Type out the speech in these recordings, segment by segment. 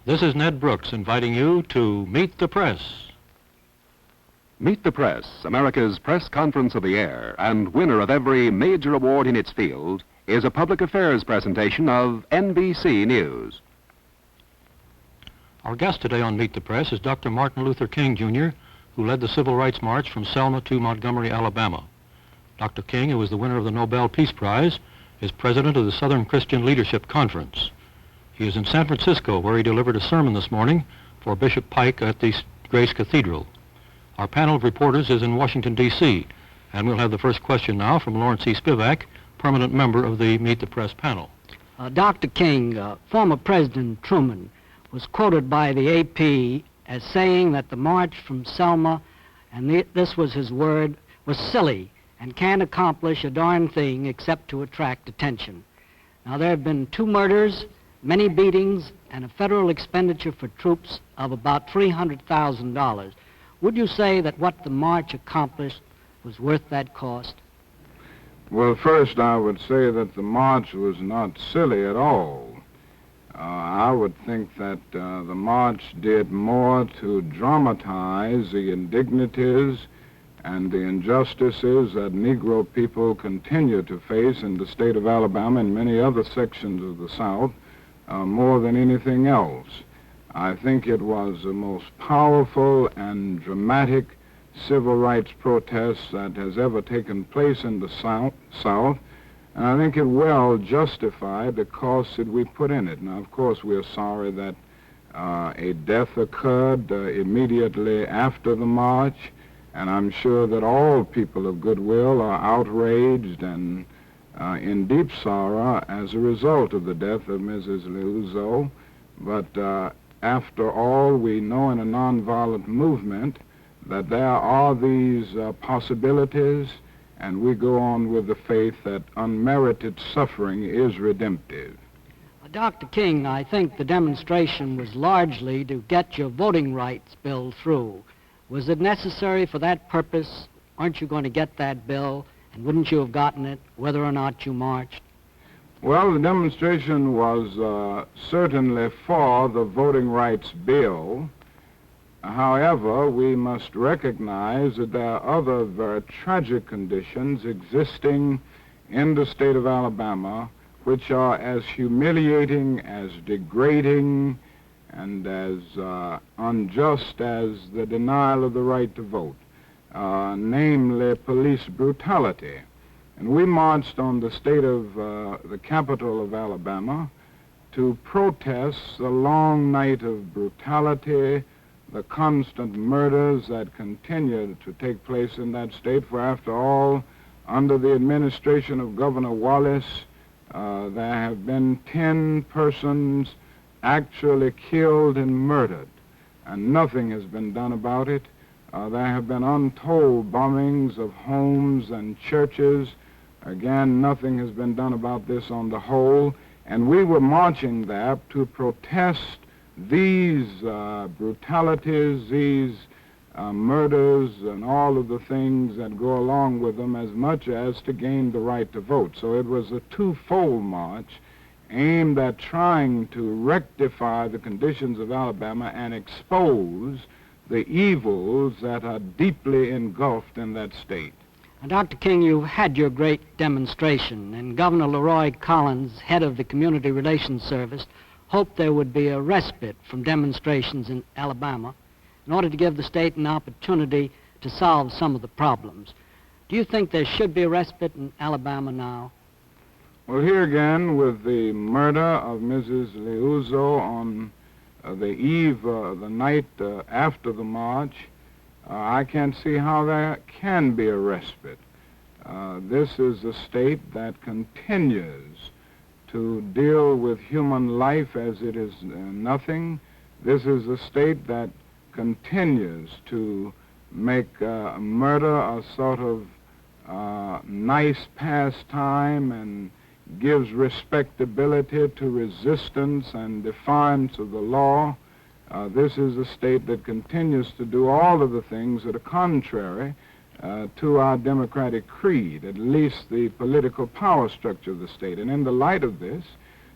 This is Ned Brooks inviting you to Meet the Press. Meet the Press, America's press conference of the air, and winner of every major award in its field, is a public affairs presentation of NBC News. Our guest today on Meet the Press is Dr. Martin Luther King, Jr., who led the Civil Rights March from Selma to Montgomery, Alabama. Dr. King, who is the winner of the Nobel Peace Prize, is president of the Southern Christian Leadership Conference. He is in San Francisco, where he delivered a sermon this morning for Bishop Pike at the Grace Cathedral. Our panel of reporters is in Washington, D.C., and we'll have the first question now from Lawrence E. Spivak, permanent member of the Meet the Press panel. Dr. King, former President Truman was quoted by the AP as saying that the march from Selma, and this was his word, was silly and can't accomplish a darn thing except to attract attention. Now, there have been 2 murders, many beatings, and a federal expenditure for troops of about $300,000. Would you say that what the march accomplished was worth that cost? Well, first I would say that the march was not silly at all. I would think that the march did more to dramatize the indignities and the injustices that Negro people continue to face in the state of Alabama and many other sections of the South, more than anything else. I think it was the most powerful and dramatic civil rights protest that has ever taken place in the South, and I think it well justified the costs that we put in it. Now, of course, we're sorry that a death occurred immediately after the march, and I'm sure that all people of goodwill are outraged and in deep sorrow as a result of the death of Mrs. Liuzzo. But after all, we know in a nonviolent movement that there are these possibilities, and we go on with the faith that unmerited suffering is redemptive. Dr. King, I think the demonstration was largely to get your voting rights bill through. Was it necessary for that purpose? Aren't you going to get that bill? And wouldn't you have gotten it whether or not you marched? Well, the demonstration was certainly for the voting rights bill. However, we must recognize that there are other very tragic conditions existing in the state of Alabama which are as humiliating, as degrading, and as unjust as the denial of the right to vote, namely police brutality. And we marched on the the capital of Alabama to protest the long night of brutality, the constant murders that continue to take place in that state, for after all, under the administration of Governor Wallace, there have been 10 persons actually killed and murdered, and nothing has been done about it. There have been untold bombings of homes and churches. Again, nothing has been done about this on the whole, and we were marching there to protest these brutalities, these murders, and all of the things that go along with them, as much as to gain the right to vote. So it was a twofold march aimed at trying to rectify the conditions of Alabama and expose the evils that are deeply engulfed in that state. Dr. King, you had your great demonstration, and Governor Leroy Collins, head of the Community Relations Service, hoped there would be a respite from demonstrations in Alabama in order to give the state an opportunity to solve some of the problems. Do you think there should be a respite in Alabama now? Well, here again, with the murder of Mrs. Liuzzo on the eve, the night after the march, I can't see how there can be a respite. This is a state that continues to deal with human life as it is nothing. This is a state that continues to make murder a sort of nice pastime and gives respectability to resistance and defiance of the law. This is a state that continues to do all of the things that are contrary to our democratic creed, at least the political power structure of the state. And in the light of this,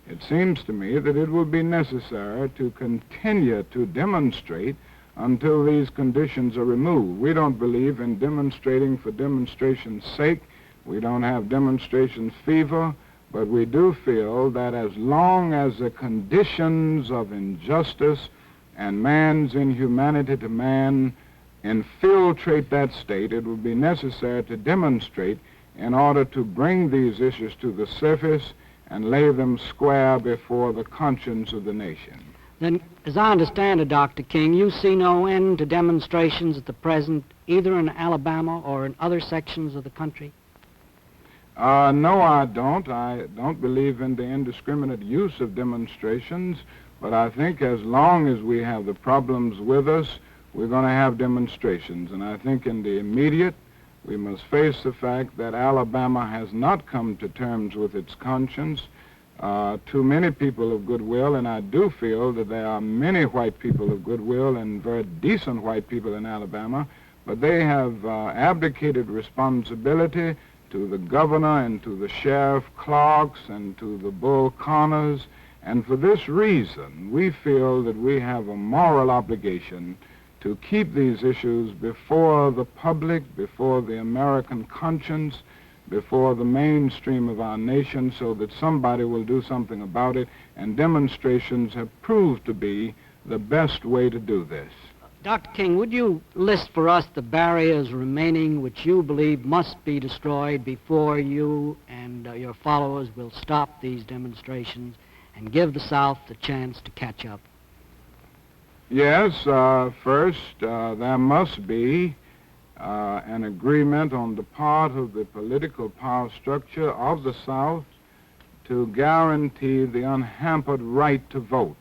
It seems to me that it will be necessary to continue to demonstrate until these conditions are removed. We don't believe in demonstrating for demonstration's sake. We don't have demonstration fever, but we do feel that as long as the conditions of injustice and man's inhumanity to man infiltrate that state, it will be necessary to demonstrate in order to bring these issues to the surface and lay them square before the conscience of the nation. Then, as I understand it, Dr. King, you see no end to demonstrations at the present, either in Alabama or in other sections of the country? No, I don't. I don't believe in the indiscriminate use of demonstrations, but I think as long as we have the problems with us, we're going to have demonstrations. And I think in the immediate, we must face the fact that Alabama has not come to terms with its conscience. Too many people of goodwill, and I do feel that there are many white people of goodwill and very decent white people in Alabama, but they have abdicated responsibility to the governor and to the sheriff clerks and to the bull corners. And for this reason, we feel that we have a moral obligation to keep these issues before the public, before the American conscience, before the mainstream of our nation, so that somebody will do something about it, and demonstrations have proved to be the best way to do this. Dr. King, would you list for us the barriers remaining which you believe must be destroyed before you and your followers will stop these demonstrations and give the South the chance to catch up? Yes, first, there must be an agreement on the part of the political power structure of the South to guarantee the unhampered right to vote.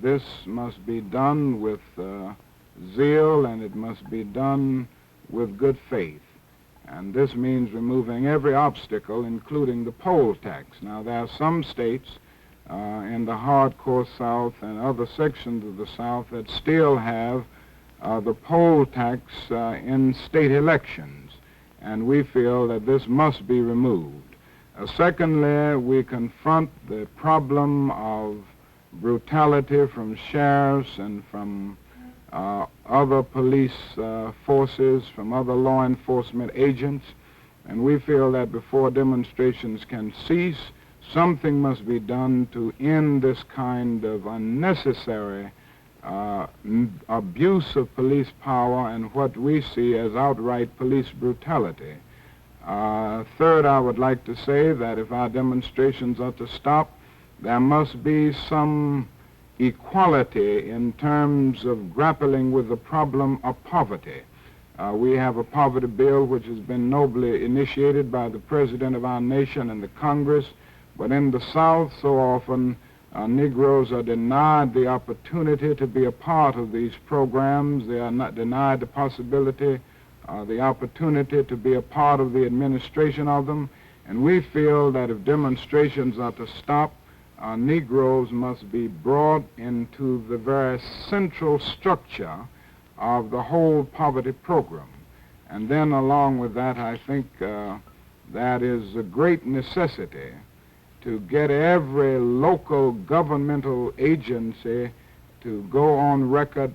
This must be done with zeal, and it must be done with good faith. And this means removing every obstacle, including the poll tax. Now, there are some states in the hardcore South and other sections of the South that still have the poll tax in state elections, and we feel that this must be removed. Secondly, we confront the problem of brutality from sheriffs and from other police forces, from other law enforcement agents, and we feel that before demonstrations can cease, something must be done to end this kind of unnecessary abuse of police power and what we see as outright police brutality. Third, I would like to say that if our demonstrations are to stop, there must be some equality in terms of grappling with the problem of poverty. We have a poverty bill which has been nobly initiated by the President of our nation and the Congress, but in the South, so often, Negroes are denied the opportunity to be a part of these programs. They are not denied the possibility, the opportunity to be a part of the administration of them. And we feel that if demonstrations are to stop, Negroes must be brought into the very central structure of the whole poverty program. And then along with that, I think that is a great necessity to get every local governmental agency to go on record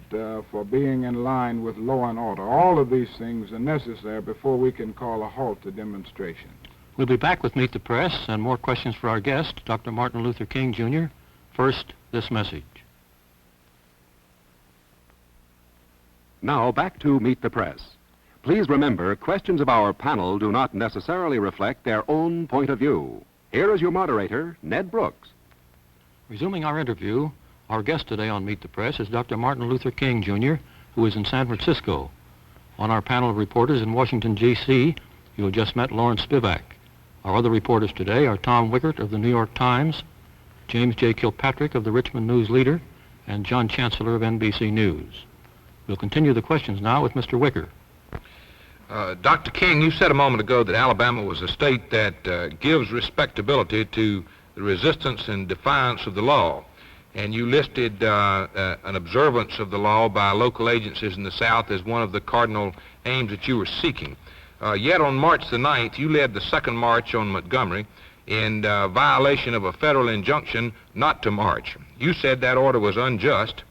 for being in line with law and order. All of these things are necessary before we can call a halt to demonstration. We'll be back with Meet the Press and more questions for our guest, Dr. Martin Luther King, Jr. First, this message. Now back to Meet the Press. Please remember, questions of our panel do not necessarily reflect their own point of view. Here is your moderator, Ned Brooks. Resuming our interview, our guest today on Meet the Press is Dr. Martin Luther King, Jr., who is in San Francisco. On our panel of reporters in Washington, D.C., you have just met Lawrence Spivak. Our other reporters today are Tom Wickert of the New York Times, James J. Kilpatrick of the Richmond News Leader, and John Chancellor of NBC News. We'll continue the questions now with Mr. Wickert. Dr. King, you said a moment ago that Alabama was a state that gives respectability to the resistance and defiance of the law. And you listed an observance of the law by local agencies in the South as one of the cardinal aims that you were seeking. Yet on March the 9th, you led the second march on Montgomery, in violation of a federal injunction not to march. You said that order was unjust,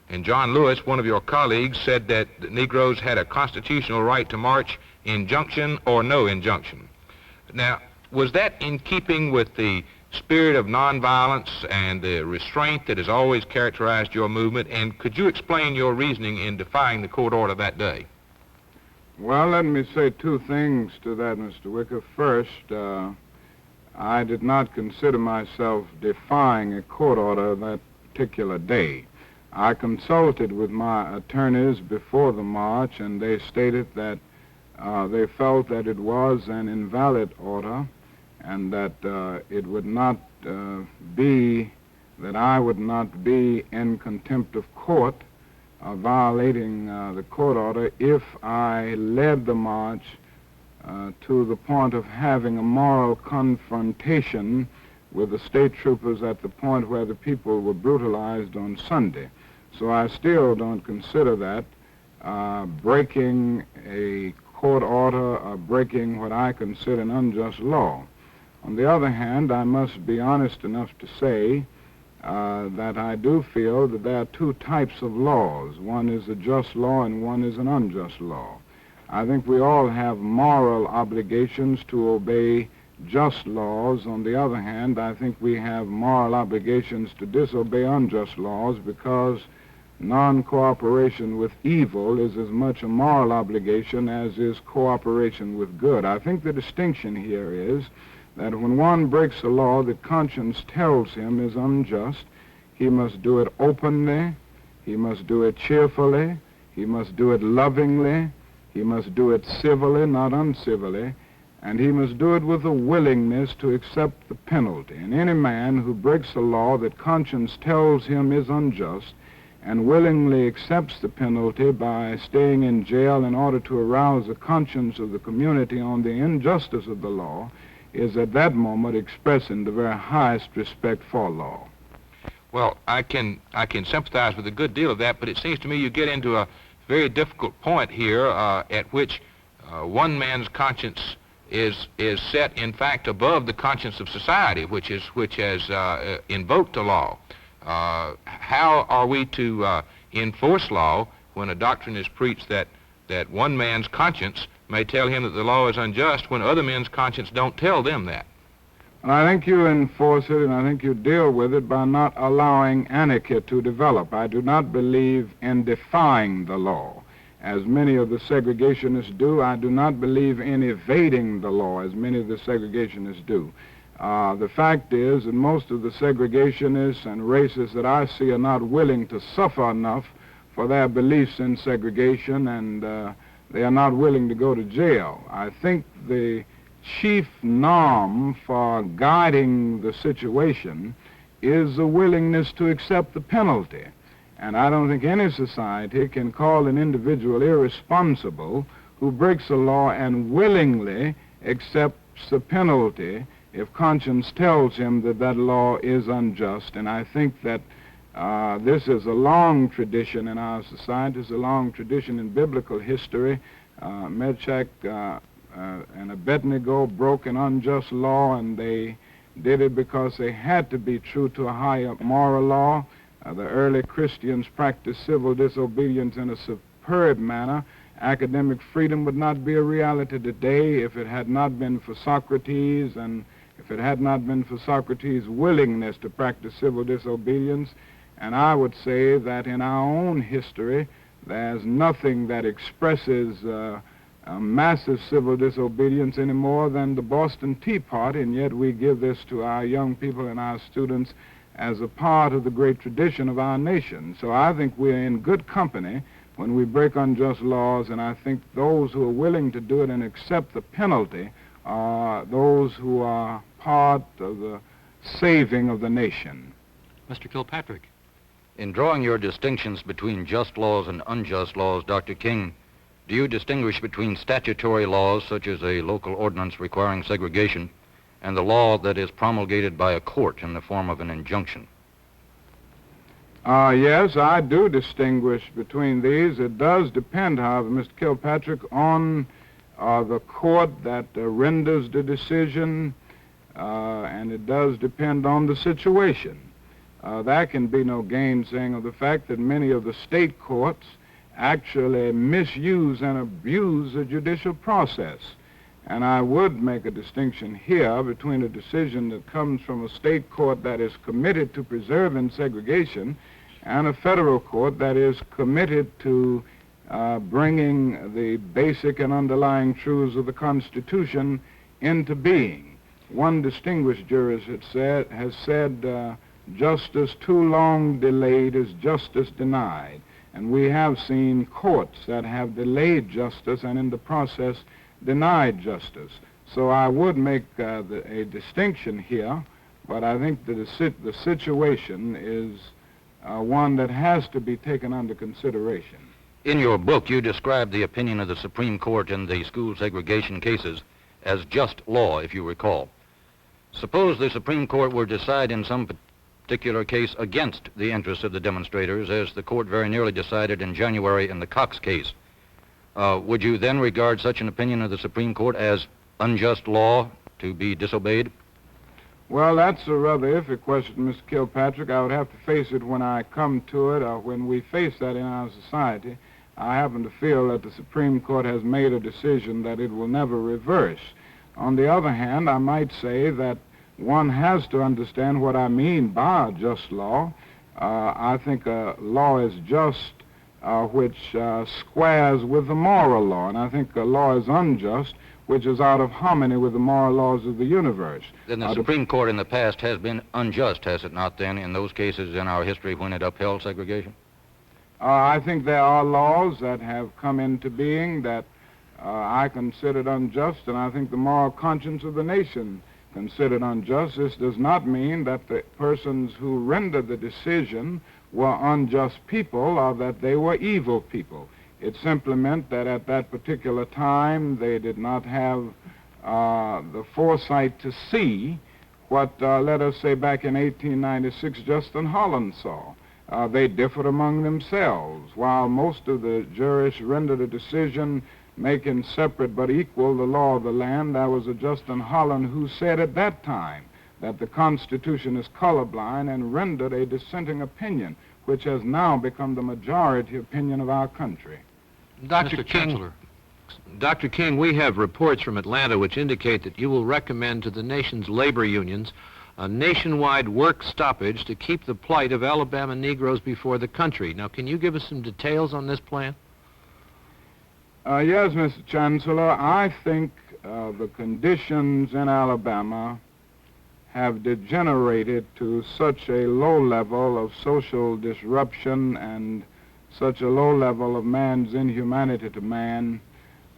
and John Lewis, one of your colleagues, said that the Negroes had a constitutional right to march, injunction or no injunction. Now, was that in keeping with the spirit of nonviolence and the restraint that has always characterized your movement, and could you explain your reasoning in defying the court order that day? Well, let me say two things to that, Mr. Wicker. First, I did not consider myself defying a court order that particular day. I consulted with my attorneys before the march, and they stated that they felt that it was an invalid order and that it would not be, that I would not be in contempt of court, violating the court order if I led the march to the point of having a moral confrontation with the state troopers at the point where the people were brutalized on Sunday. So I still don't consider that breaking a court order or breaking what I consider an unjust law. On the other hand, I must be honest enough to say that I do feel that there are two types of laws. One is a just law and one is an unjust law. I think we all have moral obligations to obey just laws. On the other hand, I think we have moral obligations to disobey unjust laws, because non-cooperation with evil is as much a moral obligation as is cooperation with good. I think the distinction here is that when one breaks a law that conscience tells him is unjust, he must do it openly, he must do it cheerfully, he must do it lovingly, he must do it civilly, not uncivilly, and he must do it with a willingness to accept the penalty. And any man who breaks a law that conscience tells him is unjust and willingly accepts the penalty by staying in jail in order to arouse the conscience of the community on the injustice of the law is at that moment expressing the very highest respect for law. Well, I can sympathize with a good deal of that, but it seems to me you get into a very difficult point here at which one man's conscience is set, in fact, above the conscience of society, which has invoked the law. How are we to enforce law when a doctrine is preached that one man's conscience may tell him that the law is unjust when other men's conscience don't tell them that? And I think you enforce it, and I think you deal with it by not allowing anarchy to develop. I do not believe in defying the law, as many of the segregationists do. I do not believe in evading the law, as many of the segregationists do. The fact is that most of the segregationists and racists that I see are not willing to suffer enough for their beliefs in segregation, and they are not willing to go to jail. I think the chief norm for guiding the situation is a willingness to accept the penalty. And I don't think any society can call an individual irresponsible who breaks a law and willingly accepts the penalty if conscience tells him that that law is unjust. And I think that this is a long tradition in our society. It's a long tradition in biblical history. Meshach and Abednego broke an unjust law, and they did it because they had to be true to a higher moral law. The early Christians practiced civil disobedience in a superb manner. Academic freedom would not be a reality today if it had not been for Socrates, and if it had not been for Socrates' willingness to practice civil disobedience. And I would say that in our own history, there's nothing that expresses massive civil disobedience any more than the Boston Tea Party, and yet we give this to our young people and our students as a part of the great tradition of our nation. So I think we're in good company when we break unjust laws, and I think those who are willing to do it and accept the penalty are those who are part of the saving of the nation. Mr. Kilpatrick. In drawing your distinctions between just laws and unjust laws, Dr. King, do you distinguish between statutory laws, such as a local ordinance requiring segregation, and the law that is promulgated by a court in the form of an injunction? Yes, I do distinguish between these. It does depend, however, Mr. Kilpatrick, on the court that renders the decision. and it does depend on the situation. There can be no gainsaying of the fact that many of the state courts actually misuse and abuse the judicial process. And I would make a distinction here between a decision that comes from a state court that is committed to preserving segregation and a federal court that is committed to bringing the basic and underlying truths of the Constitution into being. One distinguished jurist has said, justice too long delayed is justice denied. And we have seen courts that have delayed justice and in the process denied justice. So I would make a distinction here, but I think that the situation is one that has to be taken under consideration. In your book, you describe the opinion of the Supreme Court in the school segregation cases as just law, if you recall. Suppose the Supreme Court were to decide in some particular case against the interests of the demonstrators, as the court very nearly decided in January in the Cox case. Would you then regard such an opinion of the Supreme Court as unjust law to be disobeyed? Well, that's a rather iffy question, Mr. Kilpatrick. I would have to face it when I come to it, or when we face that in our society. I happen to feel that the Supreme Court has made a decision that it will never reverse. On the other hand, I might say that one has to understand what I mean by just law. I think a law is just which squares with the moral law, and I think a law is unjust which is out of harmony with the moral laws of the universe. Then the Supreme Court in the past has been unjust, has it not then, in those cases in our history when it upheld segregation? I think there are laws that have come into being that I considered unjust, and I think the moral conscience of the nation considered unjust. This does not mean that the persons who rendered the decision were unjust people or that they were evil people. It simply meant that at that particular time they did not have the foresight to see what, let us say, back in 1896, Justin Holland saw. They differed among themselves. While most of the jurists rendered a decision making separate but equal the law of the land, there was a Justin Holland who said at that time that the Constitution is colorblind and rendered a dissenting opinion, which has now become the majority opinion of our country. Mr. Chancellor. Dr. King, we have reports from Atlanta which indicate that you will recommend to the nation's labor unions a nationwide work stoppage to keep the plight of Alabama Negroes before the country. Now, can you give us some details on this plan? Yes, Mr. Chancellor. I think the conditions in Alabama have degenerated to such a low level of social disruption and such a low level of man's inhumanity to man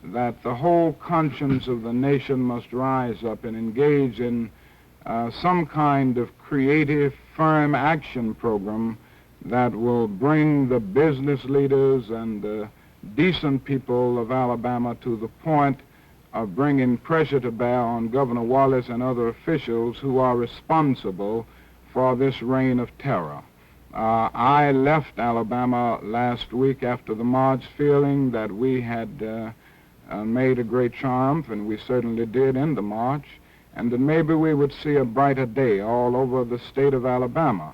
that the whole conscience of the nation must rise up and engage in some kind of creative, firm action program that will bring the business leaders and the decent people of Alabama to the point of bringing pressure to bear on Governor Wallace and other officials who are responsible for this reign of terror. I left Alabama last week after the march feeling that we had made a great triumph, and we certainly did in the march, and that maybe we would see a brighter day all over the state of Alabama.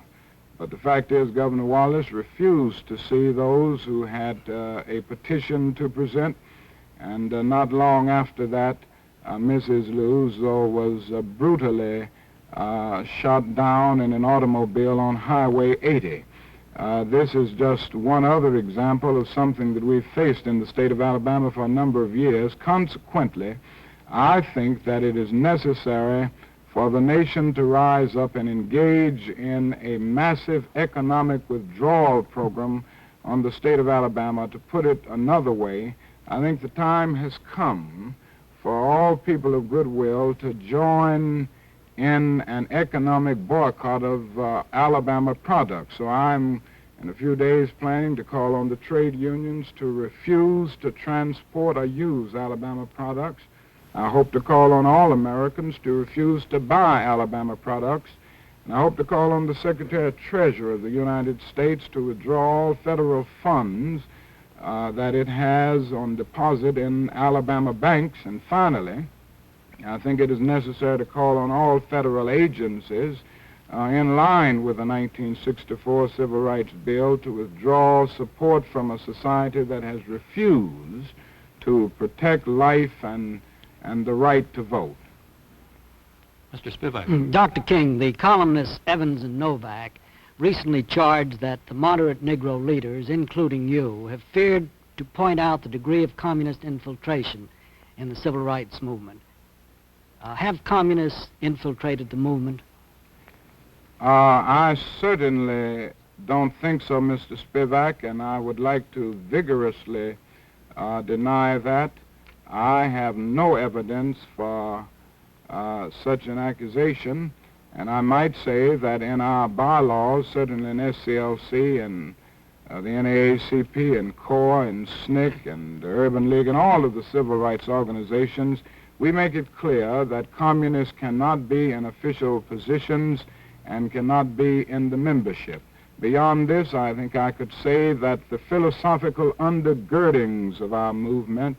But the fact is, Governor Wallace refused to see those who had a petition to present, and not long after that, Mrs. Luzo was brutally shot down in an automobile on Highway 80. This is just one other example of something that we've faced in the state of Alabama for a number of years. Consequently, I think that it is necessary for the nation to rise up and engage in a massive economic withdrawal program on the state of Alabama. To put it another way, I think the time has come for all people of goodwill to join in an economic boycott of Alabama products. So I'm, in a few days, planning to call on the trade unions to refuse to transport or use Alabama products. I hope to call on all Americans to refuse to buy Alabama products. And I hope to call on the Secretary of Treasury of the United States to withdraw all federal funds that it has on deposit in Alabama banks. And finally, I think it is necessary to call on all federal agencies in line with the 1964 Civil Rights Bill to withdraw support from a society that has refused to protect life and the right to vote. Mr. Spivak. Dr. King, the columnists Evans and Novak recently charged that the moderate Negro leaders, including you, have feared to point out the degree of communist infiltration in the civil rights movement. Have communists infiltrated the movement? I certainly don't think so, Mr. Spivak, and I would like to vigorously deny that. I have no evidence for such an accusation, and I might say that in our bylaws, certainly in SCLC and the NAACP and CORE and SNCC and the Urban League and all of the civil rights organizations, we make it clear that communists cannot be in official positions and cannot be in the membership. Beyond this, I think I could say that the philosophical undergirdings of our movement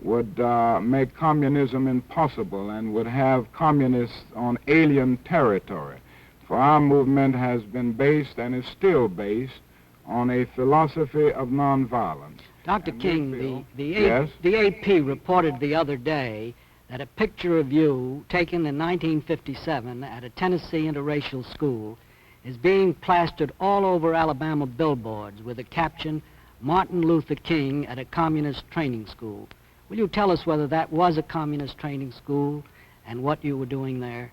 would make communism impossible and would have communists on alien territory. For our movement has been based and is still based on a philosophy of nonviolence. Dr. And King, Yes? the AP reported the other day that a picture of you taken in 1957 at a Tennessee interracial school is being plastered all over Alabama billboards with the caption, "Martin Luther King at a communist training school." Will you tell us whether that was a communist training school and what you were doing there?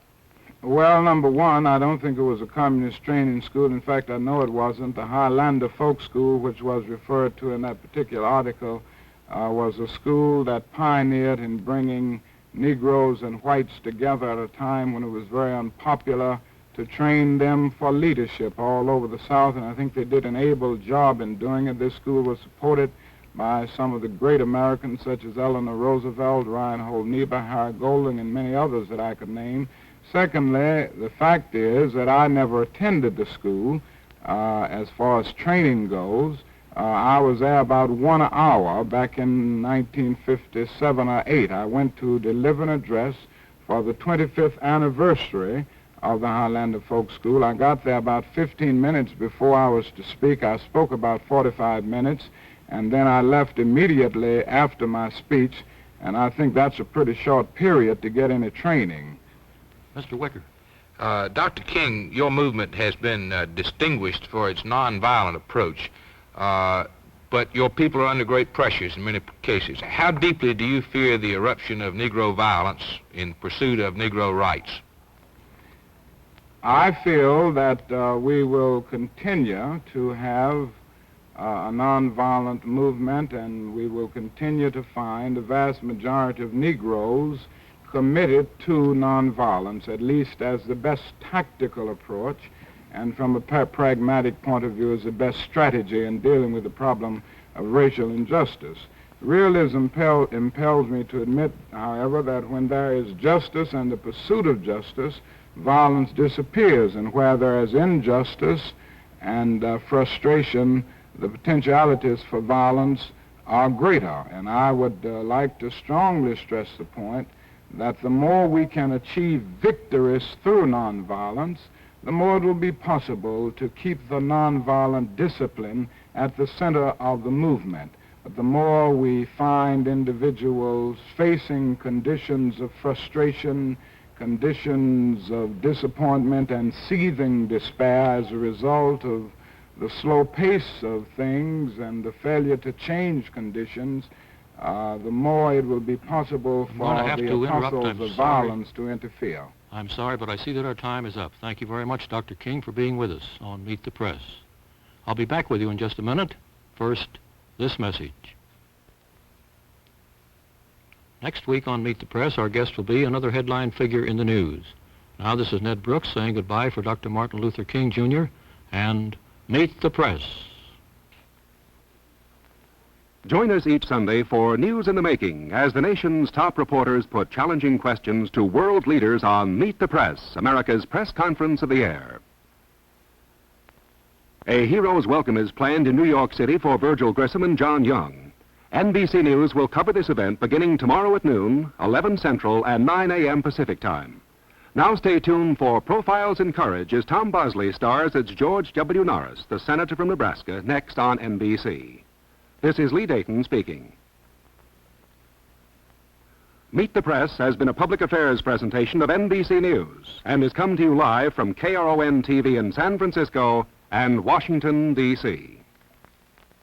Well, number one, I don't think it was a communist training school. In fact, I know it wasn't. The Highlander Folk School, which was referred to in that particular article, was a school that pioneered in bringing Negroes and whites together at a time when it was very unpopular to train them for leadership all over the South, and I think they did an able job in doing it. This school was supported by some of the great Americans such as Eleanor Roosevelt, Reinhold Niebuhr, Harry Golding, and many others that I could name. Secondly, the fact is that I never attended the school as far as training goes. I was there about 1 hour back in 1957 or 8. I went to deliver an address for the 25th anniversary of the Highlander Folk School. I got there about 15 minutes before I was to speak. I spoke about 45 minutes, and then I left immediately after my speech, and I think that's a pretty short period to get any training. Mr. Wicker. Dr. King, your movement has been distinguished for its nonviolent approach, but your people are under great pressures in many cases. How deeply do you fear the eruption of Negro violence in pursuit of Negro rights? I feel that we will continue to have a nonviolent movement, and we will continue to find the vast majority of Negroes committed to nonviolence, at least as the best tactical approach, and from a pragmatic point of view as the best strategy in dealing with the problem of racial injustice. Realism impels me to admit, however, that when there is justice and the pursuit of justice, violence disappears, and where there is injustice and frustration, the potentialities for violence are greater. And I would like to strongly stress the point that the more we can achieve victories through nonviolence, the more it will be possible to keep the nonviolent discipline at the center of the movement. But the more we find individuals facing conditions of frustration, conditions of disappointment and seething despair as a result of the slow pace of things and the failure to change conditions, the more it will be possible for the apostles of violence to interfere. I'm sorry, but I see that our time is up. Thank you very much, Dr. King, for being with us on Meet the Press. I'll be back with you in just a minute. First, this message. Next week on Meet the Press, our guest will be another headline figure in the news. Now, this is Ned Brooks saying goodbye for Dr. Martin Luther King, Jr., and Meet the Press. Join us each Sunday for News in the Making as the nation's top reporters put challenging questions to world leaders on Meet the Press, America's press conference of the air. A hero's welcome is planned in New York City for Virgil Grissom and John Young. NBC News will cover this event beginning tomorrow at noon, 11 Central and 9 a.m. Pacific Time. Now stay tuned for Profiles in Courage as Tom Bosley stars as George W. Norris, the senator from Nebraska, next on NBC. This is Lee Dayton speaking. Meet the Press has been a public affairs presentation of NBC News and has come to you live from KRON-TV in San Francisco and Washington, D.C.